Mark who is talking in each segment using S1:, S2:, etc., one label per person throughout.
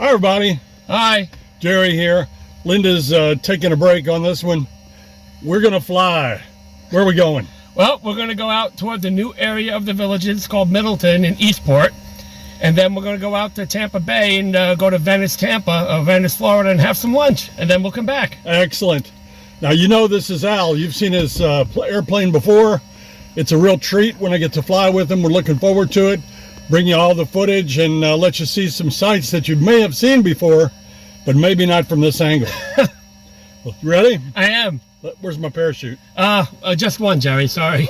S1: Hi, everybody.
S2: Hi.
S1: Jerry here. Linda's taking a break on this one. We're going to fly. Where are we going?
S2: Well, we're going to go out toward the new area of the villages called Middleton in Eastport. And then we're going to go out to Tampa Bay and go to Venice, Florida, and have some lunch. And then we'll come back.
S1: Excellent. Now, you know this is Al. You've seen his airplane before. It's a real treat when I get to fly with him. We're looking forward to it. Bring you all the footage and let you see some sights that you may have seen before, but maybe not from this angle. You ready?
S2: I am.
S1: Where's my parachute?
S2: Just one, Jerry. Sorry.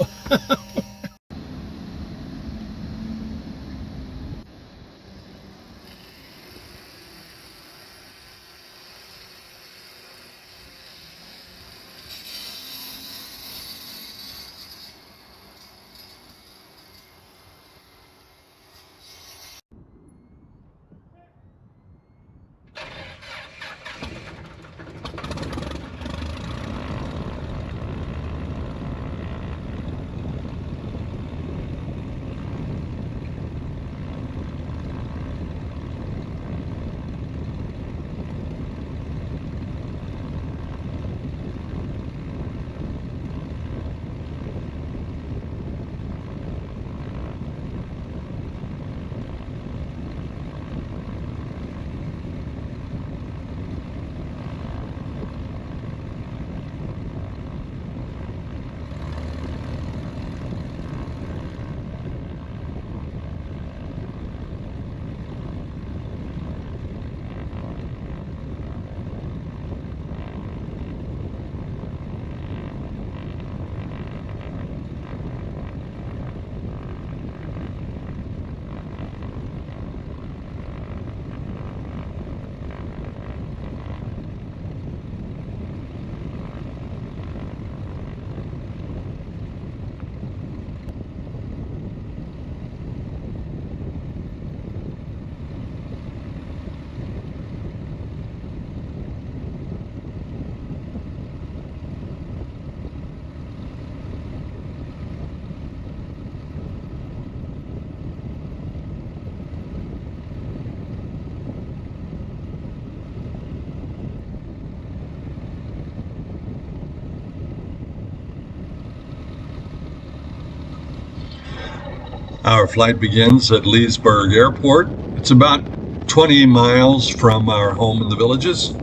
S1: Our flight begins at Leesburg Airport. It's about 20 miles from our home in the villages.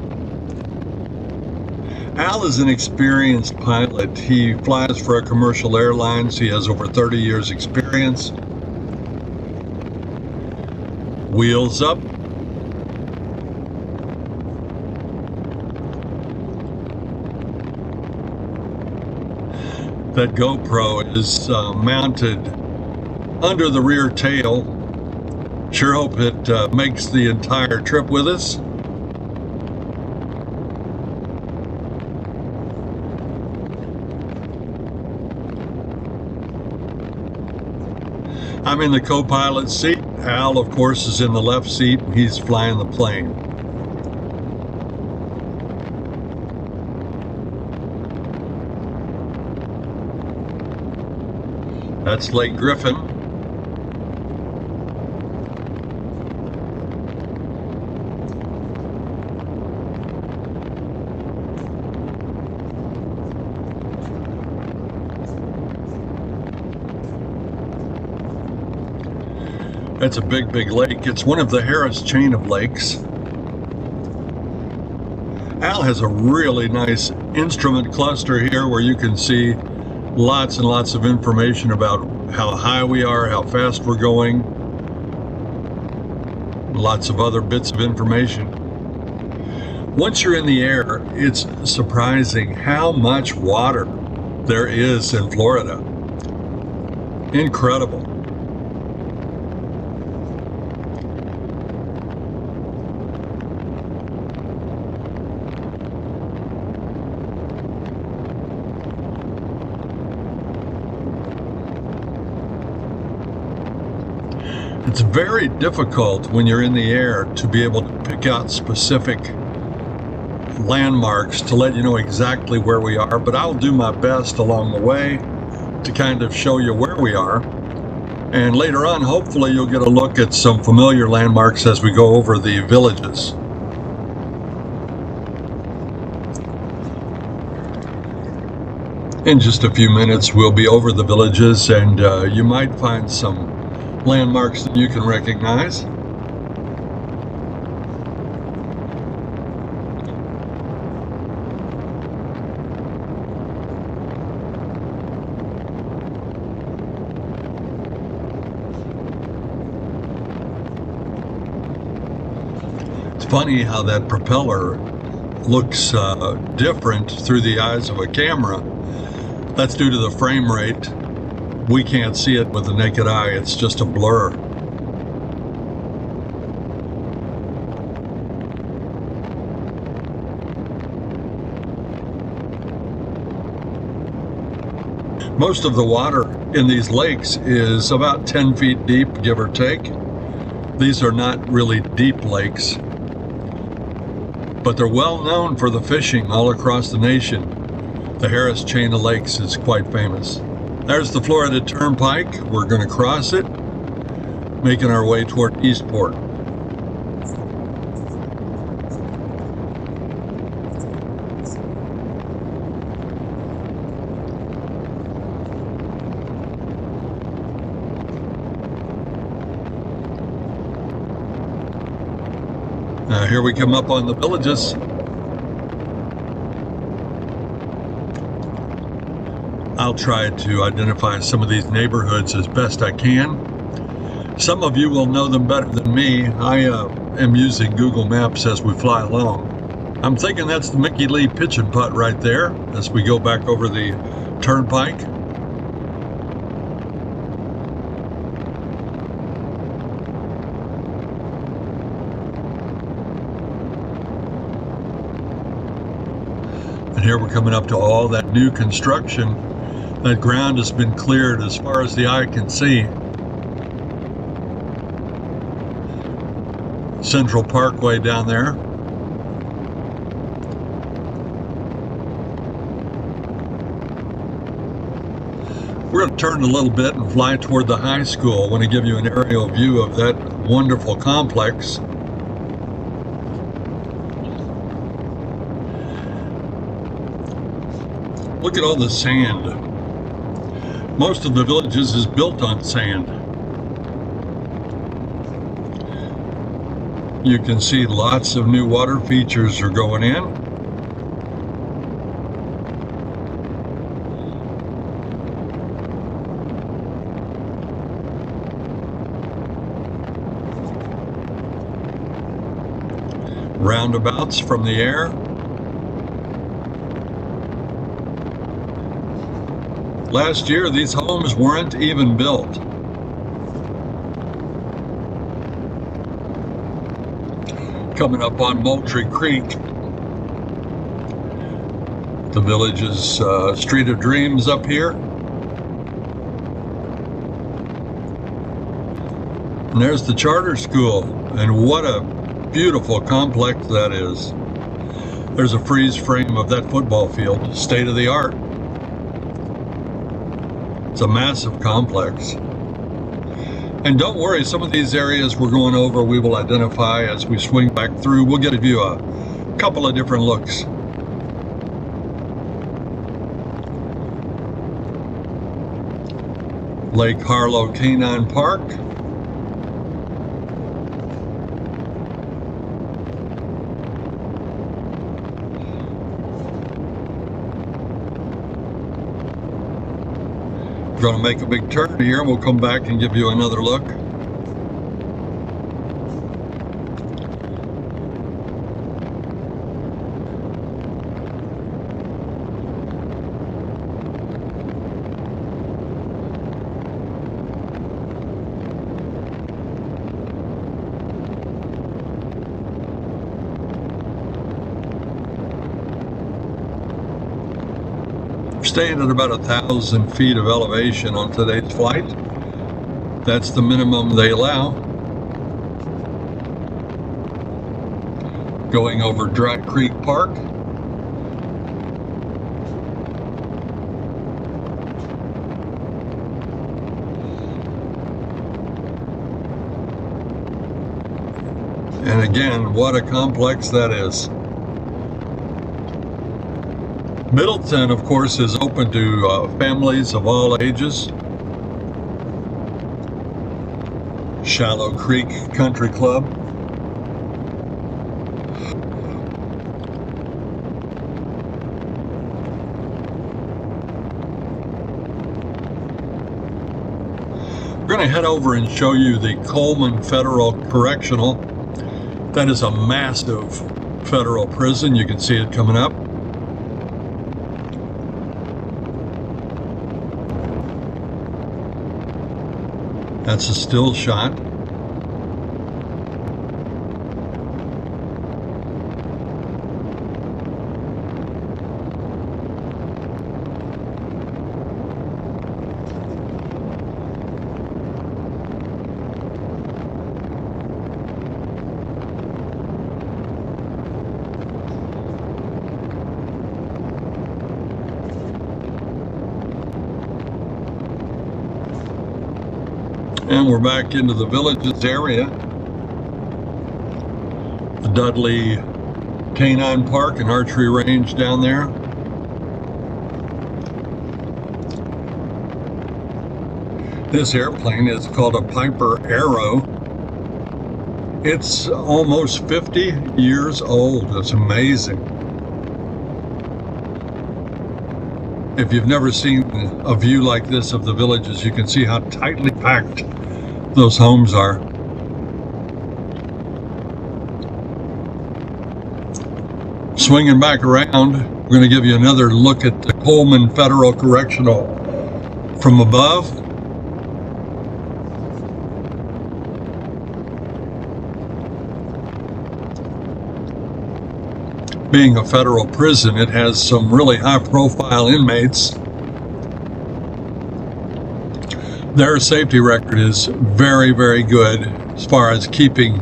S1: Al is an experienced pilot. He flies for a commercial airlines. He has over 30 years experience. Wheels up. That GoPro is mounted under the rear tail. Sure hope it makes the entire trip with us. I'm in the co-pilot seat. Al, of course, is in the left seat. He's flying the plane. That's Lake Griffin. That's a big, big lake. It's one of the Harris chain of lakes. Al has a really nice instrument cluster here where you can see lots and lots of information about how high we are, how fast we're going, lots of other bits of information. Once you're in the air, it's surprising how much water there is in Florida. Incredible. It's very difficult when you're in the air to be able to pick out specific landmarks to let you know exactly where we are, but I'll do my best along the way to kind of show you where we are. And later on, hopefully, you'll get a look at some familiar landmarks as we go over the villages. In just a few minutes, we'll be over the villages, and you might find some landmarks that you can recognize. It's funny how that propeller looks different through the eyes of a camera. That's due to the frame rate. We can't see it with the naked eye. It's just a blur. Most of the water in these lakes is about 10 feet deep, give or take. These are not really deep lakes, but they're well known for the fishing all across the nation. The Harris chain of lakes is quite famous. There's the Florida Turnpike. We're going to cross it, making our way toward Eastport. Now here we come up on the villages. I'll try to identify some of these neighborhoods as best I can. Some of you will know them better than me. I am using Google Maps as we fly along. I'm thinking that's the Mickey Lee Pitch and Putt right there as we go back over the turnpike. And here we're coming up to all that new construction. That ground has been cleared as far as the eye can see. Central Parkway down there. We're going to turn a little bit and fly toward the high school. I want to give you an aerial view of that wonderful complex. Look at all the sand. Most of the villages is built on sand. You can see lots of new water features are going in. Roundabouts from the air. Last year, these homes weren't even built. Coming up on Moultrie Creek, the village's Street of Dreams up here. And there's the charter school, and what a beautiful complex that is. There's a freeze frame of that football field, state of the art. It's a massive complex. And don't worry, some of these areas we're going over, we will identify as we swing back through. We'll give you a couple of different looks. Lake Harlow Canine Park. We're going to make a big turn here, and we'll come back and give you another look. Staying at about 1,000 feet of elevation on today's flight. That's the minimum they allow. Going over Dry Creek Park. And again, what a complex that is. Middleton, of course, is open to families of all ages. Shallow Creek Country Club. We're going to head over and show you the Coleman Federal Correctional. That is a massive federal prison. You can see it coming up. That's a still shot. And we're back into the Villages area. The Dudley Canine Park and Archery Range down there. This airplane is called a Piper Arrow. It's almost 50 years old. It's amazing. If you've never seen a view like this of the Villages, you can see how tightly packed those homes are. Swinging back around, we're going to give you another look at the Coleman Federal Correctional from above. Being a federal prison, it has some really high-profile inmates. Their safety record is very, very good as far as keeping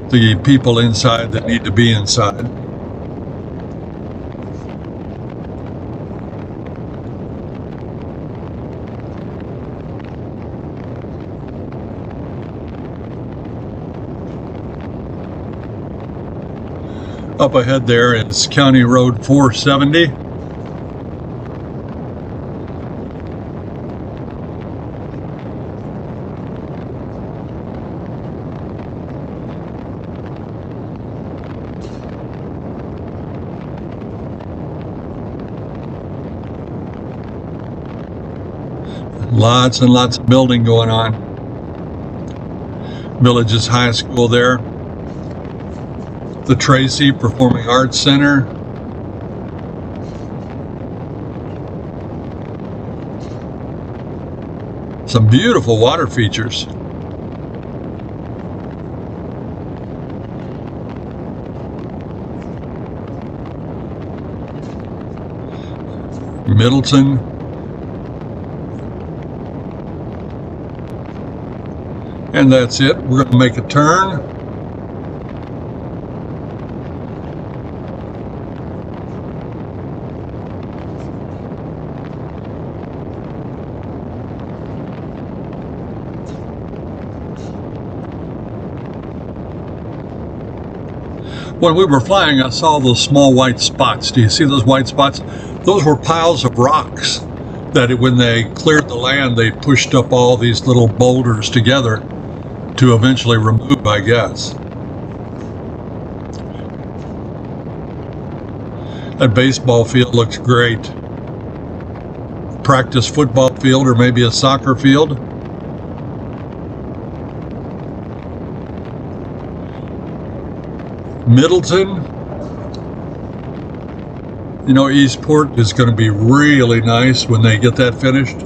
S1: the people inside that need to be inside. Up ahead there is County Road 470. Lots and lots of building going on. Villages High School there. The Tracy Performing Arts Center. Some beautiful water features. Middleton. And that's it. We're going to make a turn. When we were flying, I saw those small white spots. Do you see those white spots? Those were piles of rocks that when they cleared the land, they pushed up all these little boulders together to eventually remove, I guess. That baseball field looks great. Practice football field or maybe a soccer field. Middleton. You know, Eastport is going to be really nice when they get that finished.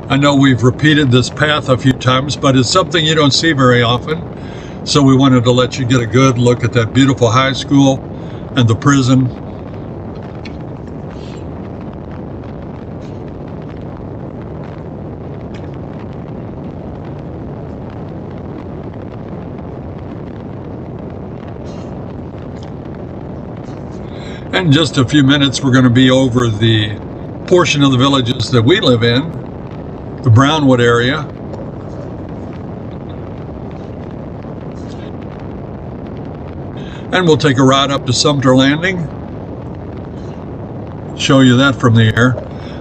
S1: I know we've repeated this path a few times, but it's something you don't see very often. So we wanted to let you get a good look at that beautiful high school and the prison. In just a few minutes, we're going to be over the portion of the villages that we live in, the Brownwood area. And we'll take a ride up to Sumter Landing. Show you that from the air.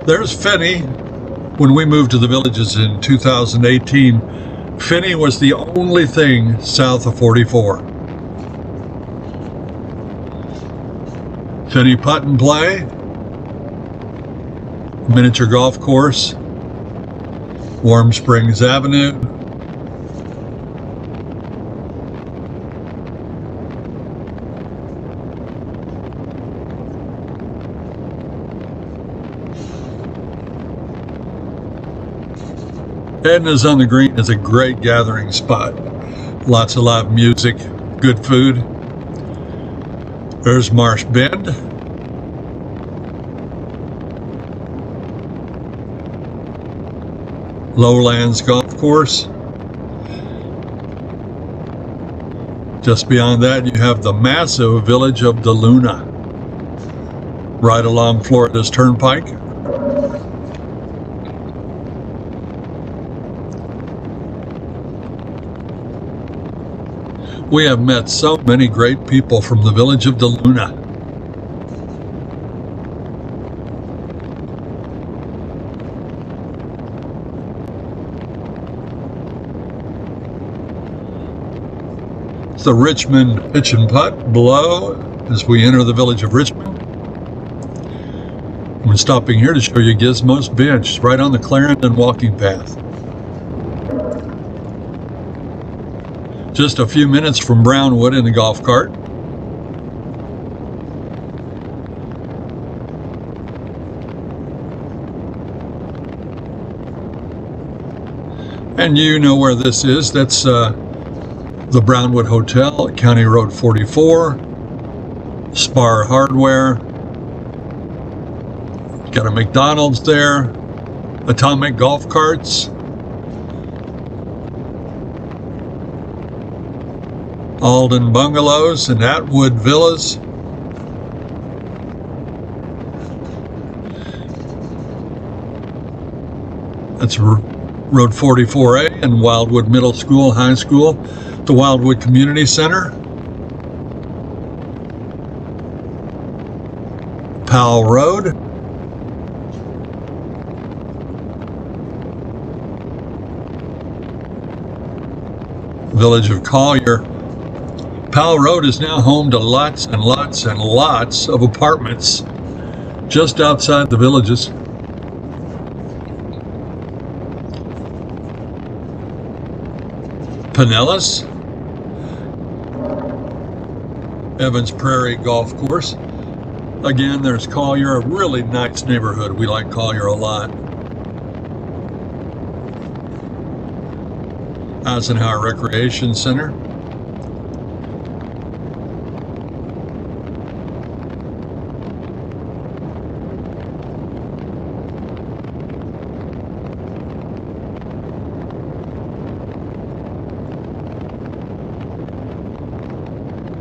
S1: There's Finney. When we moved to the villages in 2018, Finney was the only thing south of 44. Finney Putt and Play, miniature golf course, Warm Springs Avenue, Edna's on the Green is a great gathering spot. Lots of live music, good food. There's Marsh Bend. Lowlands Golf Course. Just beyond that, you have the massive village of DeLuna, right along Florida's Turnpike. We have met so many great people from the village of DeLuna. It's the Richmond Pitch and Putt below as we enter the village of Richmond. I'm stopping here to show you Gizmo's Bench, right on the Clarendon walking path. Just a few minutes from Brownwood in the golf cart. And you know where this is. That's the Brownwood Hotel at County Road 44. Spar Hardware. Got a McDonald's there. Atomic Golf Carts. Alden Bungalows and Atwood Villas. That's Road 44A and Wildwood Middle School, High School. The Wildwood Community Center. Powell Road. Village of Collier. Powell Road is now home to lots and lots and lots of apartments just outside the villages. Pinellas, Evans Prairie Golf Course. Again, there's Collier, a really nice neighborhood. We like Collier a lot. Eisenhower Recreation Center.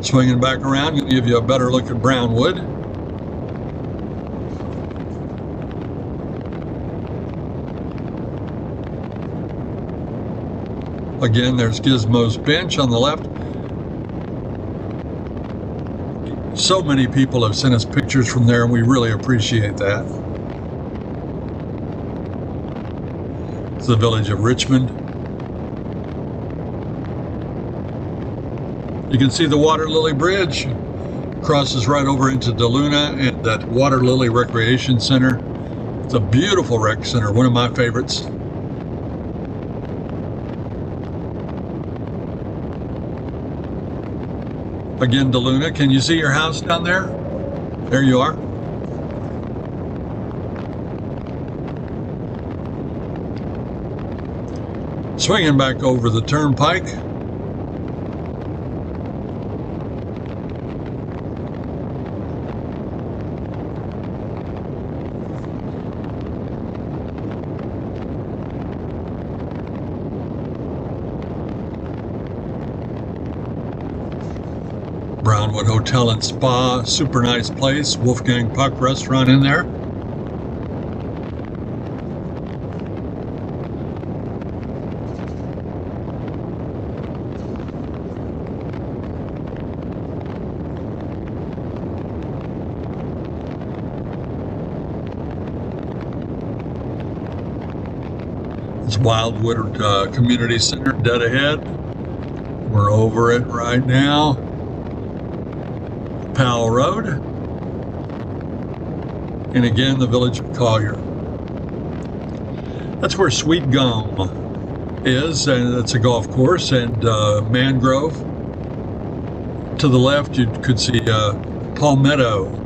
S1: Swinging back around, going to give you a better look at Brownwood. Again, there's Gizmo's Bench on the left. So many people have sent us pictures from there, and we really appreciate that. It's the village of Richmond. You can see the Water Lily Bridge crosses right over into DeLuna and that Water Lily Recreation Center. It's a beautiful rec center, one of my favorites. Again, DeLuna, can you see your house down there? There you are. Swinging back over the turnpike. Brownwood Hotel and Spa, super nice place. Wolfgang Puck restaurant in there. It's Wildwood Community Center dead ahead. We're over it right now. Powell Road. And again, the village of Collier. That's where Sweet Gum is, and it's a golf course, and Mangrove. To the left, you could see Palmetto.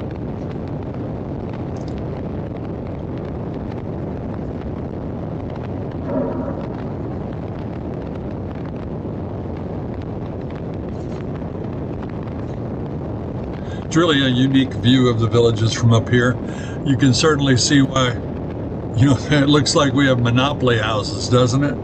S1: It's really a unique view of the villages from up here. You can certainly see why, you know, it looks like we have monopoly houses, doesn't it?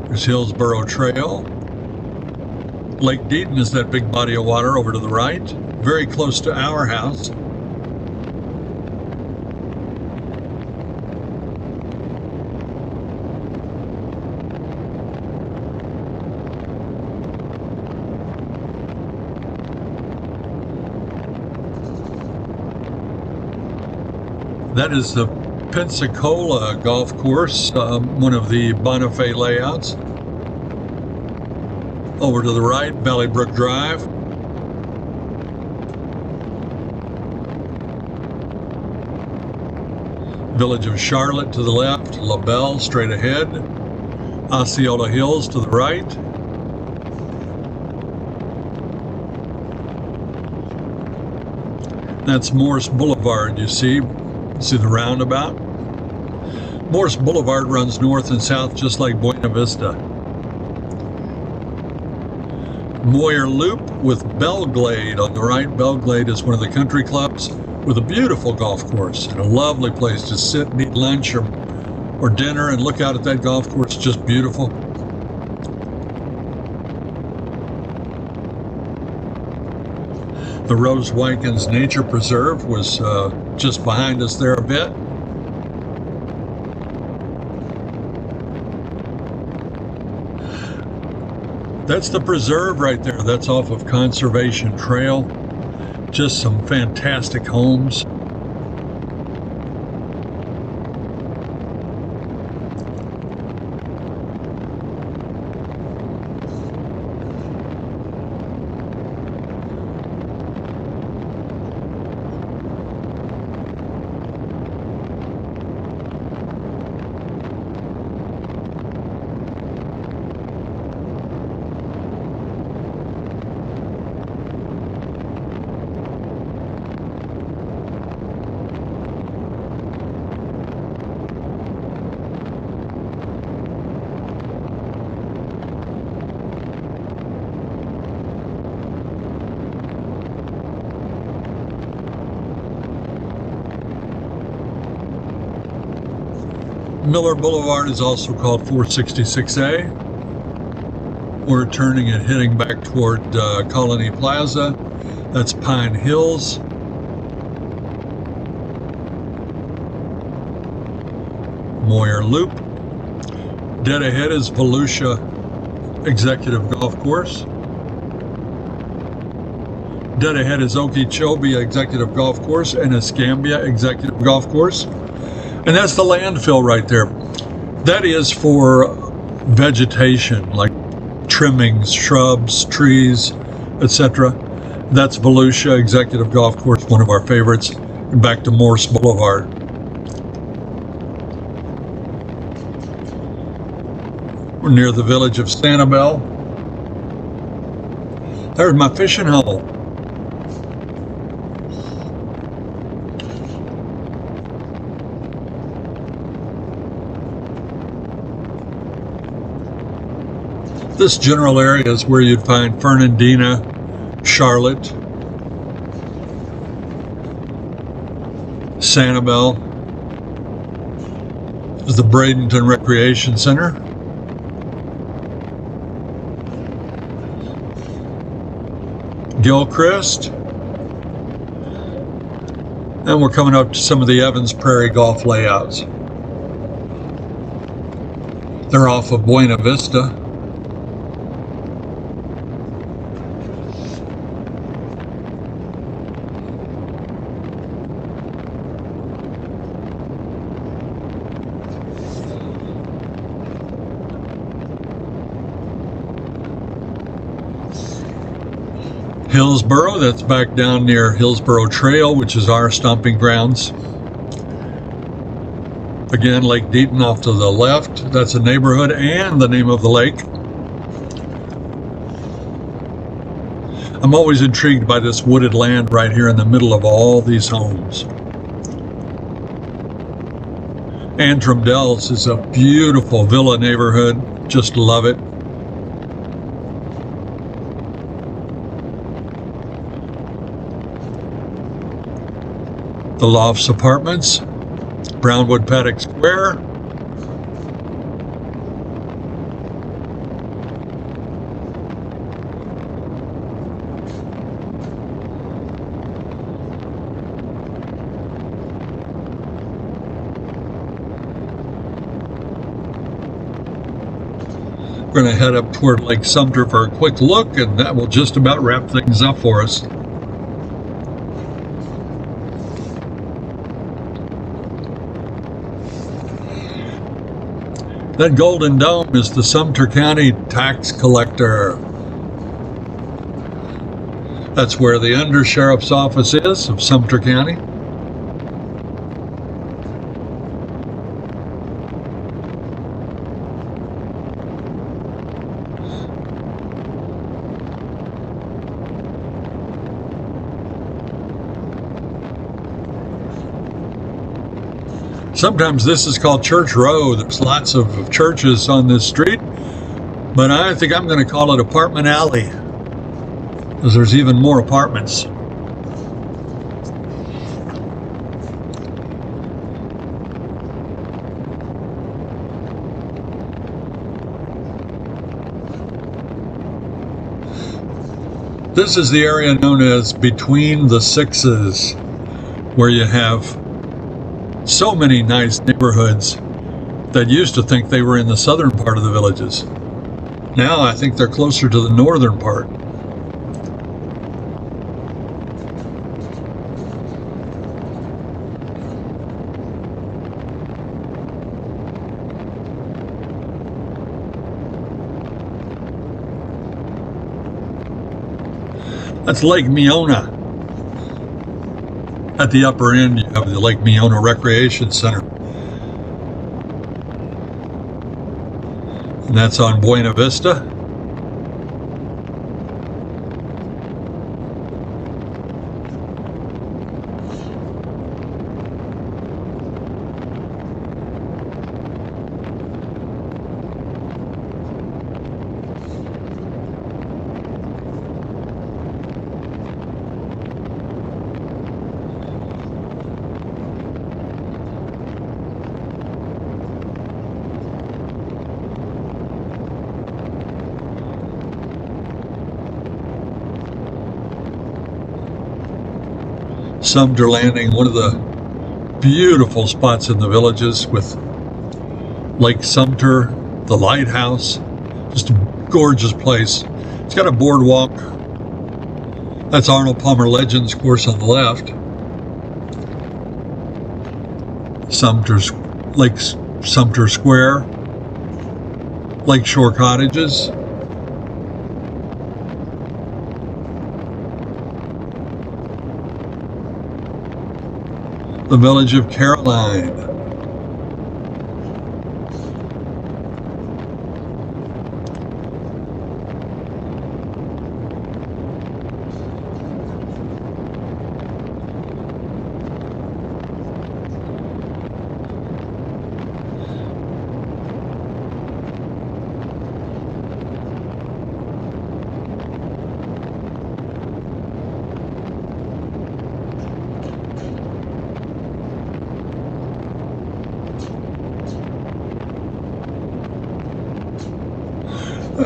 S1: There's Hillsborough Trail. Lake Deaton is that big body of water over to the right, very close to our house. That is the Pensacola golf course, one of the Bonifay layouts. Over to the right, Valley Brook Drive. Village of Charlotte to the left, LaBelle straight ahead, Osceola Hills to the right. That's Morse Boulevard, you see the roundabout. Morse Boulevard runs north and south just like Buena Vista. Moyer Loop with Belglade on the right. Belglade is one of the country clubs with a beautiful golf course and a lovely place to sit and eat lunch or dinner and look out at that golf course. Just beautiful. The Rose Wykins Nature Preserve was just behind us there a bit. That's the preserve right there. That's off of Conservation Trail. Just some fantastic homes. Miller Boulevard is also called 466A. We're turning and heading back toward Colony Plaza. That's Pine Hills. Moyer Loop. Dead ahead is Volusia Executive Golf Course. Dead ahead is Okeechobee Executive Golf Course and Escambia Executive Golf Course. And that's the landfill right there. That is for vegetation, like trimmings, shrubs, trees, etc. That's Volusia Executive Golf Course, one of our favorites. And back to Morse Boulevard. We're near the village of Sanibel. There's my fishing hole. This general area is where you'd find Fernandina, Charlotte, Sanibel. This is the Bradenton Recreation Center. Gilchrist. And we're coming up to some of the Evans Prairie golf layouts. They're off of Buena Vista. Hillsboro, that's back down near Hillsboro Trail, which is our stomping grounds. Again, Lake Deaton off to the left. That's a neighborhood and the name of the lake. I'm always intrigued by this wooded land right here in the middle of all these homes. Antrim Dells is a beautiful villa neighborhood. Just love it. The Lofts Apartments, Brownwood Paddock Square. We're going to head up toward Lake Sumter for a quick look, and that will just about wrap things up for us. That golden dome is the Sumter County tax collector. That's where the undersheriff's office is of Sumter County. Sometimes this is called Church Row. There's lots of churches on this street, but I think I'm going to call it Apartment Alley, because there's even more apartments. This is the area known as Between the Sixes, where you have so many nice neighborhoods that used to think they were in the southern part of the villages. Now I think they're closer to the northern part. That's Lake Meona. At the upper end, you have the Lake Meona Recreation Center. And that's on Buena Vista. Sumter Landing, one of the beautiful spots in the villages with Lake Sumter, the lighthouse, just a gorgeous place. It's got a boardwalk. That's Arnold Palmer Legends course on the left. Lake Sumter Square, Lakeshore Cottages. The village of Caroline.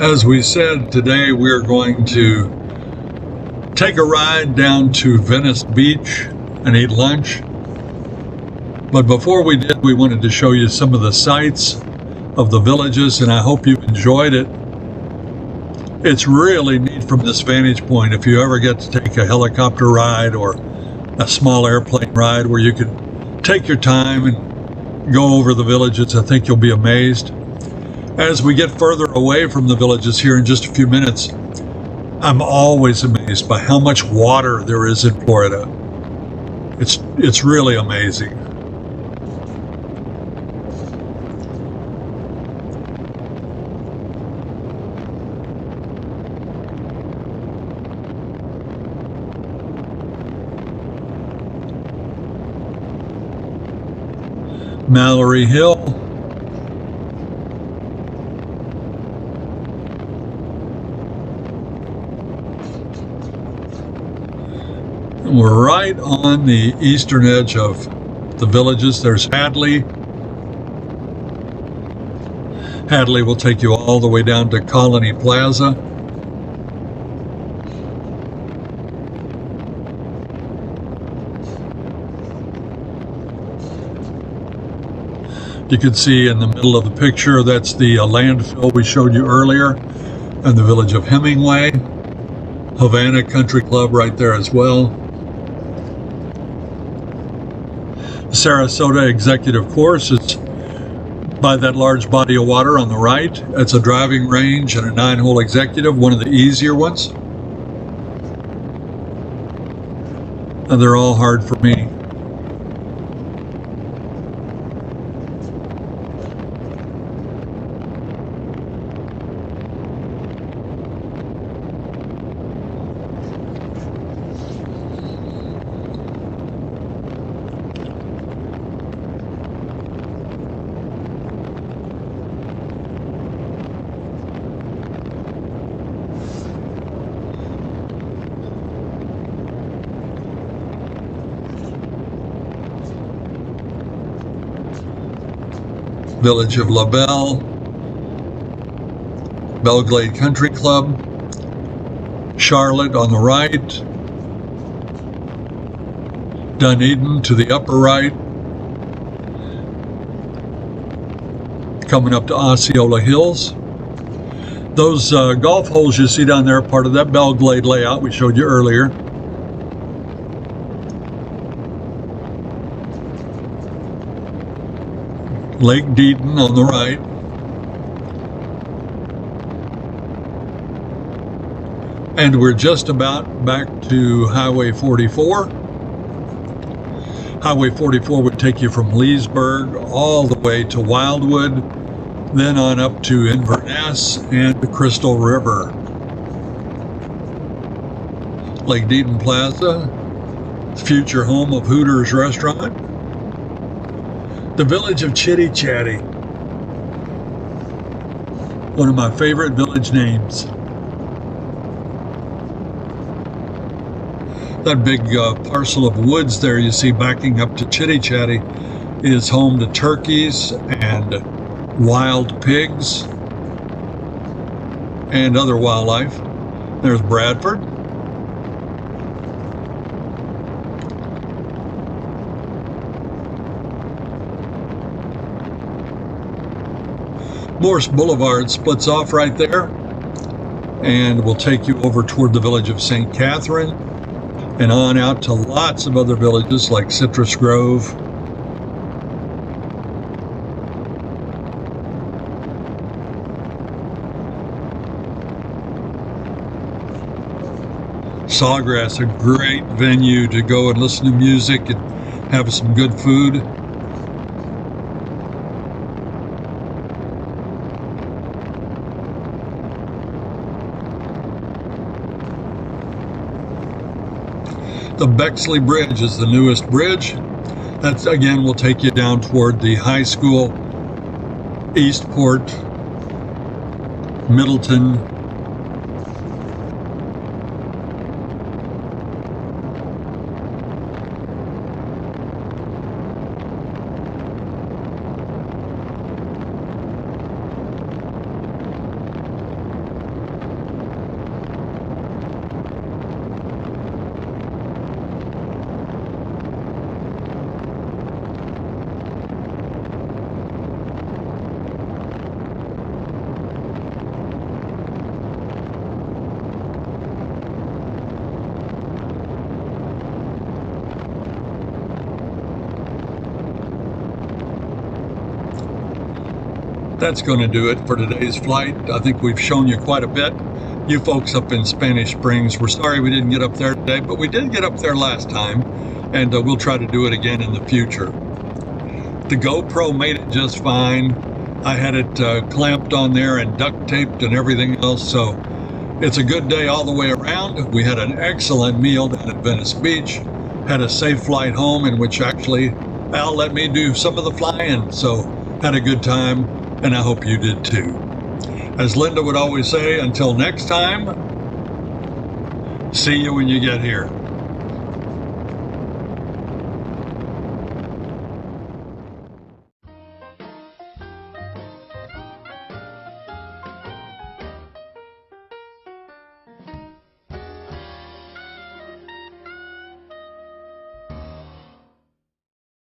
S1: As we said, today we're going to take a ride down to Venice Beach and eat lunch. But before we did, we wanted to show you some of the sights of the villages, and I hope you enjoyed it. It's really neat from this vantage point. If you ever get to take a helicopter ride or a small airplane ride where you can take your time and go over the villages, I think you'll be amazed. As we get further away from the villages here in just a few minutes, I'm always amazed by how much water there is in Florida. It's really amazing. Mallory Hill. We're right on the eastern edge of the villages. There's Hadley. Hadley will take you all the way down to Colony Plaza. You can see in the middle of the picture, that's the landfill we showed you earlier, and the village of Hemingway. Havana Country Club right there as well. Sarasota Executive Course is by that large body of water on the right. It's a driving range and a 9-hole executive, one of the easier ones. And they're all hard for me. Village of La Belle, Belglade Country Club, Charlotte on the right, Dunedin to the upper right, coming up to Osceola Hills. Those golf holes you see down there are part of that Belglade layout we showed you earlier. Lake Deaton on the right. And we're just about back to Highway 44. Highway 44 would take you from Leesburg all the way to Wildwood, then on up to Inverness and the Crystal River. Lake Deaton Plaza, future home of Hooters Restaurant. The village of Chitty Chatty, one of my favorite village names. That big parcel of woods there you see backing up to Chitty Chatty is home to turkeys and wild pigs and other wildlife. There's Bradford. Morse Boulevard splits off right there and will take you over toward the village of St. Catherine and on out to lots of other villages like Citrus Grove. Sawgrass, a great venue to go and listen to music and have some good food. The Bexley Bridge is the newest bridge. That again will take you down toward the high school, Eastport, Middleton. That's going to do it for today's flight. I think we've shown you quite a bit. You folks up in Spanish Springs, we're sorry we didn't get up there today, but we did get up there last time, and we'll try to do it again in the future. The GoPro made it just fine. I had it clamped on there and duct taped and everything else, so it's a good day all the way around. We had an excellent meal down at Venice Beach, had a safe flight home in which actually Al let me do some of the flying, so had a good time, and I hope you did too. As Linda would always say, until next time, see you when you get here.